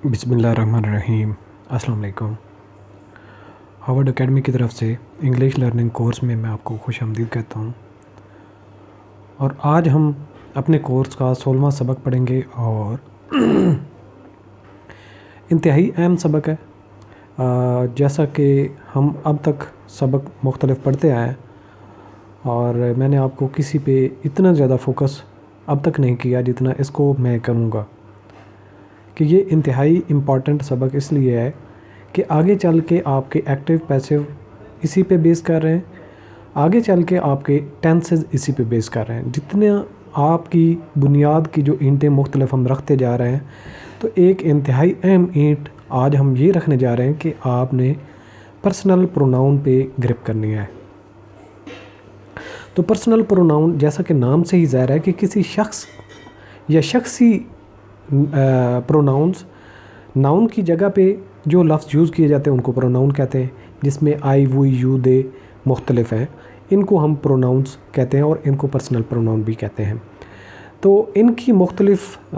बिस्मिल्लाहिर्रहमानिर्रहीम। अस्सलाम वालेकुम। हार्वर्ड एकेडमी की तरफ से इंग्लिश लर्निंग कोर्स में मैं आपको खुशामदीद कहता हूँ। और आज हम अपने कोर्स का 16वां सबक पढ़ेंगे और इंतहाई अहम सबक है। जैसा कि हम अब तक सबक मुख्तलिफ पढ़ते आए हैं और मैंने आपको किसी पे इतना ज़्यादा फोकस अब तक नहीं किया जितना इसको मैं करूँगा कि ये इंतहाई इम्पॉर्टेंट सबक इसलिए है कि आगे चल के आपके एक्टिव पैसिव इसी पे बेस कर रहे हैं, आगे चल के आपके टेंसेस इसी पे बेस कर रहे हैं। जितने आपकी बुनियाद की जो ईंटें मुख्तलिफ हम रखते जा रहे हैं, तो एक इंतहाई अहम ईंट आज हम ये रखने जा रहे हैं कि आपने पर्सनल प्रोनाउन पे ग्रिप करनी है। तो पर्सनल प्रोनाउन जैसा कि नाम से ही ज़ाहिर है कि किसी शख्स या शख्सी प्रोनाउंस, नाउन की जगह पे जो लफ्ज़ यूज़ किए जाते हैं उनको प्रोनाउन कहते हैं, जिसमें आई वो यू दे मुख्तलिफ हैं। इनको हम प्रोनाउंस कहते हैं और इनको पर्सनल प्रोनाउन भी कहते हैं। तो इनकी मुख्तलिफ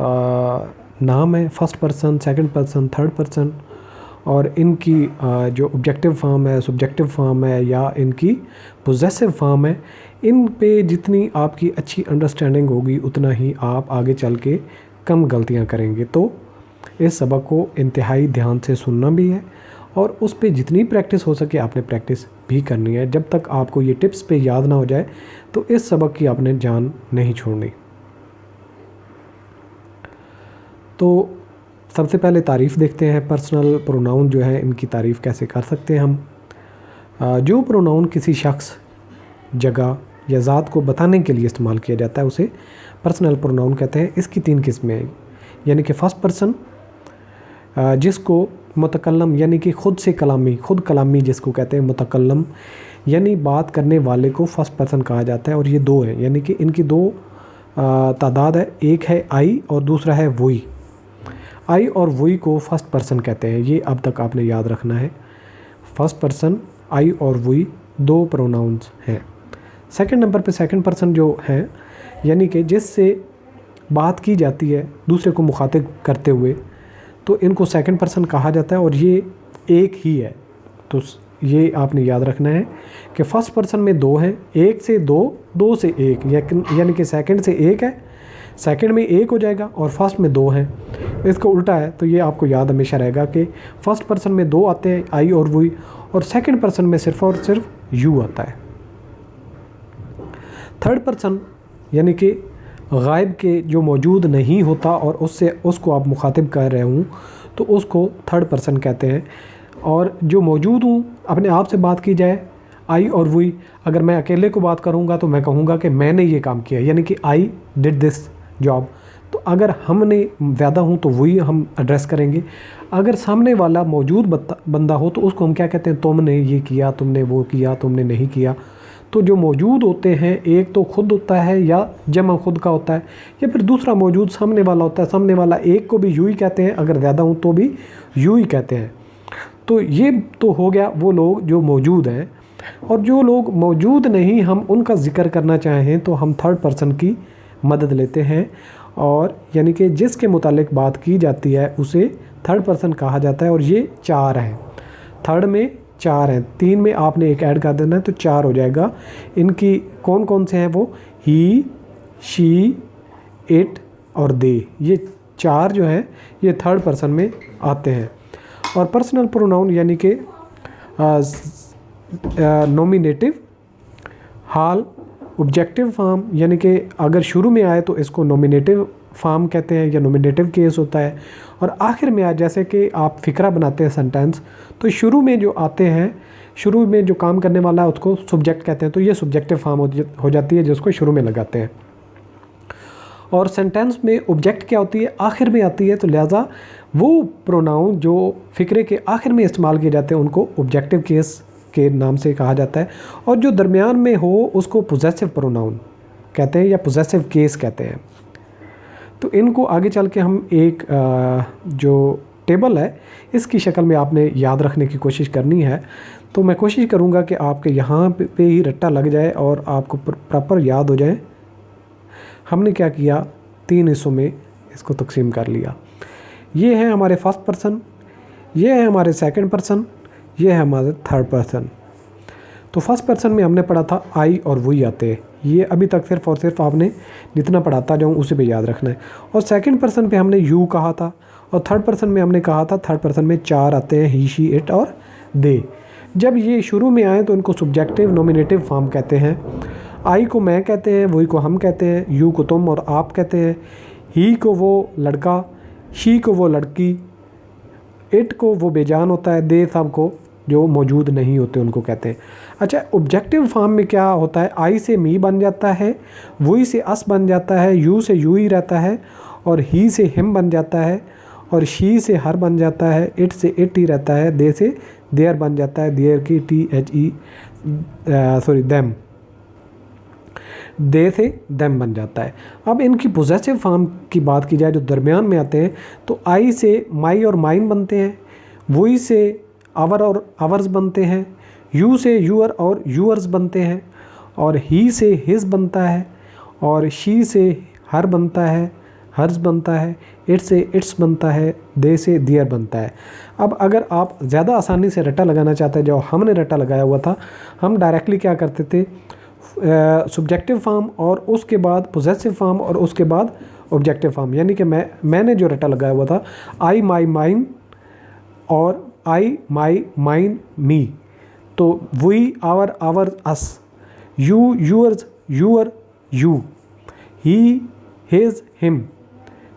नाम है, first person, second person, third person, और इनकी जो ऑब्जेक्टिव फॉर्म है, सब्जेक्टिव फॉर्म है या इनकी पोजेसिव फॉर्म है। इन पे जितनी आपकी अच्छी अंडरस्टैंडिंग होगी उतना ही आप आगे चल के कम गलतियां करेंगे। तो इस सबक को इंतहाई ध्यान से सुनना भी है और उस पे जितनी प्रैक्टिस हो सके आपने प्रैक्टिस भी करनी है। जब तक आपको ये टिप्स पे याद ना हो जाए तो इस सबक की आपने जान नहीं छोड़नी। तो सबसे पहले तारीफ़ देखते हैं। पर्सनल प्रोनाउन जो है इनकी तारीफ़ कैसे कर सकते हैं हम। जो प्रोनाउन किसी शख्स, जगह या ज़ात को बताने के लिए इस्तेमाल किया जाता है उसे पर्सनल प्रोनाउन कहते हैं। इसकी 3 किस्में हैं, यानी कि फ़र्स्ट पर्सन जिसको मुतकल्लम यानी कि खुद से कलामी, खुद कलामी जिसको कहते हैं मुतकल्लम, यानी बात करने वाले को फ़र्स्ट पर्सन कहा जाता है। और ये 2 हैं, यानी कि इनकी 2 तादाद है, एक है आई और दूसरा है वही। आई और वही को फर्स्ट पर्सन कहते हैं, ये अब तक आपने याद रखना है। फर्स्ट पर्सन, आई और वही 2 प्रोनाउंस हैं। सेकंड नंबर पे सेकंड पर्सन जो है, यानी कि जिससे बात की जाती है दूसरे को मुखातिब करते हुए, तो इनको सेकंड पर्सन कहा जाता है और ये एक ही है। तो ये आपने याद रखना है कि फर्स्ट पर्सन में 2 हैं, 1 से 2, 2 से 1, यानी कि सेकंड से 1 है, सेकंड में 1 हो जाएगा और फर्स्ट में 2 हैं। इसका उल्टा है, तो ये आपको याद हमेशा रहेगा कि फर्स्ट पर्सन में 2 आते हैं, आई और वही, और सेकंड पर्सन में सिर्फ और सिर्फ यू आता है। थर्ड पर्सन यानी कि गायब के जो मौजूद नहीं होता और उसको आप मुखातिब कर रहे हूँ, तो उसको थर्ड पर्सन कहते हैं। और जो मौजूद हूँ, अपने आप से बात की जाए, आई और वही, अगर मैं अकेले को बात करूँगा तो मैं कहूँगा कि मैंने ये काम किया, यानी कि आई डिड दिस जॉब। तो अगर हमने ज़्यादा हूँ तो वही हम एड्रेस करेंगे। अगर सामने वाला मौजूद बंदा हो तो उसको हम क्या कहते हैं, तुमने ये किया, तुमने वो किया, तुमने नहीं किया। तो जो मौजूद होते हैं, एक तो खुद होता है या जमा खुद का होता है, या फिर दूसरा मौजूद सामने वाला होता है। सामने वाला एक को भी यू ही कहते हैं, अगर ज़्यादा हूँ तो भी यू ही कहते हैं। तो ये तो हो गया वो लोग जो मौजूद हैं। और जो लोग मौजूद नहीं, हम उनका ज़िक्र करना चाहें तो हम थर्ड पर्सन की मदद लेते हैं, और यानी कि जिसके मुतालिक बात की जाती है उसे थर्ड पर्सन कहा जाता है। और ये 4 हैं, थर्ड में 4 हैं, 3 में आपने एक ऐड कर देना है तो 4 हो जाएगा। इनकी कौन कौन से हैं वो, ही, शी, इट और दे, ये 4 जो हैं ये थर्ड पर्सन में आते हैं। और पर्सनल प्रोनाउन यानी कि नॉमिनेटिव, हाल, ऑब्जेक्टिव फॉर्म, यानी कि अगर शुरू में आए तो इसको नॉमिनेटिव फॉर्म कहते हैं या नॉमिनेटिव केस होता है। और आखिर में आए, जैसे कि आप फ़िक्रा बनाते हैं सेंटेंस, तो शुरू में जो आते हैं, शुरू में जो काम करने वाला है उसको सब्जेक्ट कहते हैं, तो ये सब्जेक्टिव फॉर्म हो जाती है जिसको शुरू में लगाते हैं। और सेंटेंस में ऑब्जेक्ट क्या होती है, आखिर में आती है, तो लिहाजा वो प्रोनाउन जो फ़िक्रे के आखिर में इस्तेमाल किए जाते हैं उनको ऑब्जेक्टिव केस के नाम से कहा जाता है। और जो दरमियान में हो उसको पोजेसिव प्रोनाउन कहते हैं या पोजेसिव केस कहते हैं। तो इनको आगे चल के हम एक जो टेबल है इसकी शक्ल में आपने याद रखने की कोशिश करनी है। तो मैं कोशिश करूँगा कि आपके यहाँ पे ही रट्टा लग जाए और आपको प्रॉपर याद हो जाए। हमने क्या किया, 3 हिस्सों में इसको तकसीम कर लिया। ये है हमारे फर्स्ट पर्सन, ये है हमारे सेकंड पर्सन, ये है हमारे थर्ड पर्सन। तो फर्स्ट पर्सन में हमने पढ़ा था आई और वही आते हैं, ये अभी तक सिर्फ और सिर्फ आपने जितना पढ़ाता जाऊँ उसे पे याद रखना है। और सेकंड पर्सन पे हमने यू कहा था, और थर्ड पर्सन में हमने कहा था, थर्ड पर्सन में 4 आते हैं, ही, शी, इट और दे। जब ये शुरू में आए तो इनको सब्जेक्टिव नॉमिनेटिव फॉर्म कहते हैं। आई को मैं कहते हैं, वही को हम कहते हैं, यू को तुम और आप कहते हैं, ही को वो लड़का, शी को वो लड़की, इट को वो बेजान होता है, दे सब को जो मौजूद नहीं होते उनको कहते हैं। अच्छा, ऑब्जेक्टिव फॉर्म में क्या होता है, आई से मी बन जाता है, वही से अस बन जाता है, यू से यू ही रहता है, और ही से हिम बन जाता है, और शी से हर बन जाता है, इट से इट ही रहता है, दे से देयर बन जाता है, देयर की देम, दे से देम बन जाता है। अब इनकी पोजेसिव फॉर्म की बात की जाए जो दरमियान में आते हैं, तो आई से माई और माइन बनते हैं, वही से आवर और आवर्स बनते हैं, यू से यूअर और यूअर्स बनते हैं, और ही से हिज बनता है, और शी से हर बनता है, हर्स बनता है, इट से इट्स बनता है, दे से दियर बनता है। अब अगर आप ज़्यादा आसानी से रट्टा लगाना चाहते हैं, जो हमने रट्टा लगाया हुआ था, हम डायरेक्टली क्या करते थे, सब्जेक्टिव फॉर्म और उसके बाद पोजेसिव फॉर्म और उसके बाद ऑब्जेक्टिव फॉर्म, यानी कि मैंने जो रट्टा लगाया हुआ था, आई माई माइन और आई माई माइन मी, तो we our our us, you yours your you, he his him,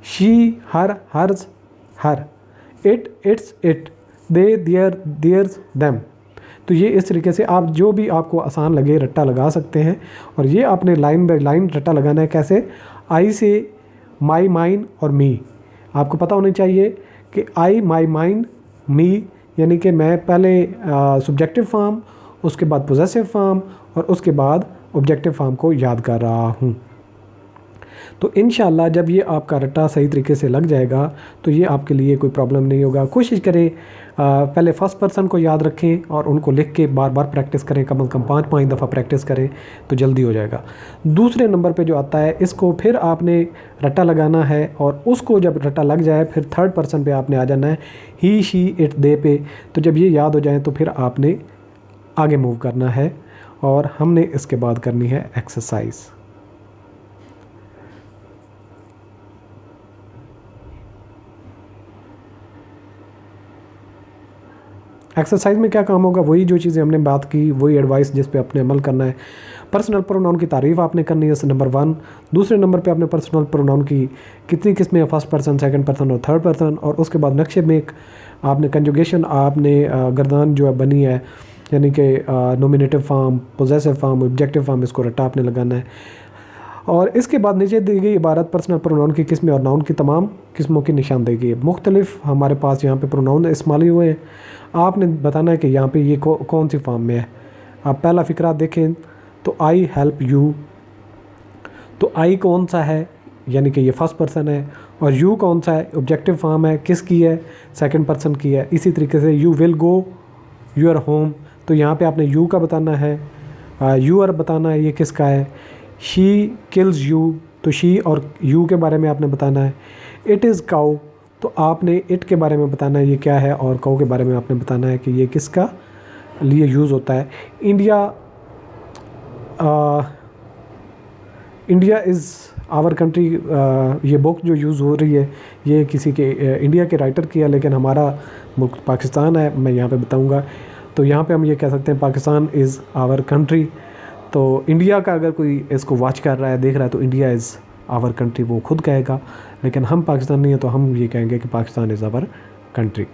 she her hers her, it its it, they their theirs them. तो ये इस तरीके से आप जो भी आपको आसान लगे रट्टा लगा सकते हैं। और ये आपने लाइन बाय लाइन रट्टा लगाना है। कैसे, आई से माई माइन और मी, आपको पता होनी चाहिए कि आई माई माइन मी, यानी कि मैं पहले सब्जेक्टिव फॉर्म, उसके बाद पोजेसिव फॉर्म और उसके बाद ऑब्जेक्टिव फॉर्म को याद कर रहा हूँ। तो इंशाल्लाह जब ये आपका रट्टा सही तरीके से लग जाएगा तो ये आपके लिए कोई प्रॉब्लम नहीं होगा। कोशिश करें पहले फर्स्ट पर्सन को याद रखें और उनको लिख के बार बार प्रैक्टिस करें, कम से कम 5 दफ़ा प्रैक्टिस करें तो जल्दी हो जाएगा। दूसरे नंबर पे जो आता है, इसको फिर आपने रट्टा लगाना है और उसको जब रट्टा लग जाए फिर थर्ड पर्सन पे आपने आ जाना है, ही शी इट दे पे। तो जब ये याद हो जाए तो फिर आपने आगे मूव करना है और हमने इसके बाद करनी है एक्सरसाइज। एक्सरसाइज में क्या काम होगा, वही जो चीज़ें हमने बात की, वही एडवाइस जिस पे आपने अमल करना है। पर्सनल प्रोनाउन की तारीफ़ आपने करनी है, नंबर 1। दूसरे नंबर पे आपने पर्सनल प्रोनाउन की कितनी किस्में, फर्स्ट पर्सन, सेकंड पर्सन और थर्ड पर्सन। और उसके बाद नक्शे में एक आपने कंजुगेशन, आपने गर्दान जो है बनी है, यानी कि nominative form, possessive form, objective form, इसको रट्टा आपने लगाना है। और इसके बाद नीचे दी गई इबारत पर्सनल प्रोनाउन की किस्में और नाउन की तमाम किस्मों की निशानदेही की है। मुख्तलिफ हमारे पास यहाँ पे प्रोनाउन इस्तेमाल हुए हैं, आपने बताना है कि यहाँ पे ये कौन सी फॉर्म में है। आप पहला फ़िक्रा देखें तो आई हेल्प यू, तो आई कौन सा है, यानी कि ये फर्स्ट पर्सन है, और यू कौन सा है, ऑब्जेक्टिव फॉर्म है, किसकी है, सेकंड पर्सन की है। इसी तरीके से you will go your home, तो यहाँ पे आपने यू का बताना है, यूअर बताना है ये किसका है। शी किल्स यू, तो शी और यू के बारे में आपने बताना है। इट इज़ काउ, तो आपने इट के बारे में बताना है ये क्या है, और काउ के बारे में आपने बताना है कि ये किसका लिए यूज़ होता है। इंडिया इज़ आवर कंट्री, ये बुक जो यूज़ हो रही है ये किसी के इंडिया के राइटर की है, लेकिन हमारा मुल्क पाकिस्तान है, मैं यहाँ पे बताऊँगा। तो यहाँ पे हम ये कह सकते हैं पाकिस्तान इज़ आवर कंट्री। तो इंडिया का अगर कोई इसको वॉच कर रहा है, देख रहा है, तो इंडिया इज़ आवर कंट्री वो खुद कहेगा, लेकिन हम पाकिस्तान नहीं है तो हम ये कहेंगे कि पाकिस्तान इज़ आवर कंट्री।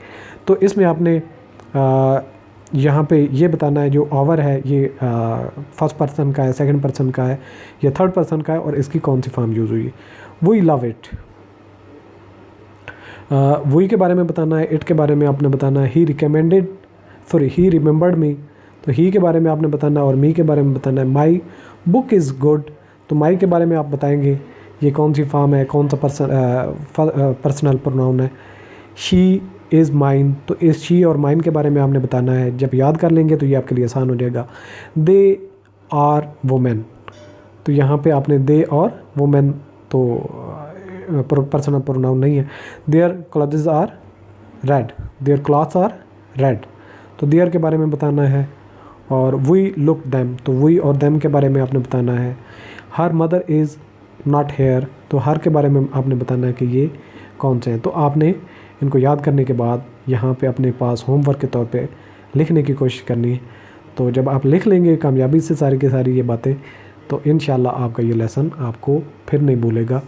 तो इसमें आपने यहाँ पे ये बताना है जो आवर है ये फर्स्ट पर्सन का है, सेकंड पर्सन का है या थर्ड पर्सन का है, और इसकी कौन सी फॉर्म यूज़ हुई है। वही लव इट, वही के बारे में बताना है। इट के बारे में आपने बताना है ही रिमेंबर्ड मी, तो ही के बारे में आपने बताना है, और मी के बारे में बताना है। माई बुक इज़ गुड, तो माई के बारे में आप बताएंगे ये कौन सी फॉर्म है, कौन सा पर्सनल प्रोनाउन है। शी इज़ माइन, तो इस शी और माइन के बारे में आपने बताना है। जब याद कर लेंगे तो ये आपके लिए आसान हो जाएगा। दे आर वुमेन, तो यहाँ पे आपने दे और वुमेन, तो पर्सनल प्रोनाउन नहीं है। Their clothes are red, their clothes are red, तो देयर के बारे में बताना है। और वी लुक दैम, तो वी और दैम के बारे में आपने बताना है। Her mother is not here, तो हर के बारे में आपने बताना है कि ये कौन से हैं। तो आपने इनको याद करने के बाद यहाँ पे अपने पास होमवर्क के तौर पे लिखने की कोशिश करनी है। तो जब आप लिख लेंगे कामयाबी से सारी की सारी ये बातें, तो इंशाल्लाह आपका ये लेसन आपको फिर नहीं भूलेगा।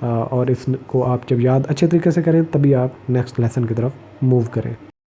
और इसको आप जब याद अच्छे तरीके से करें तभी आप नेक्स्ट लेसन की तरफ मूव करें।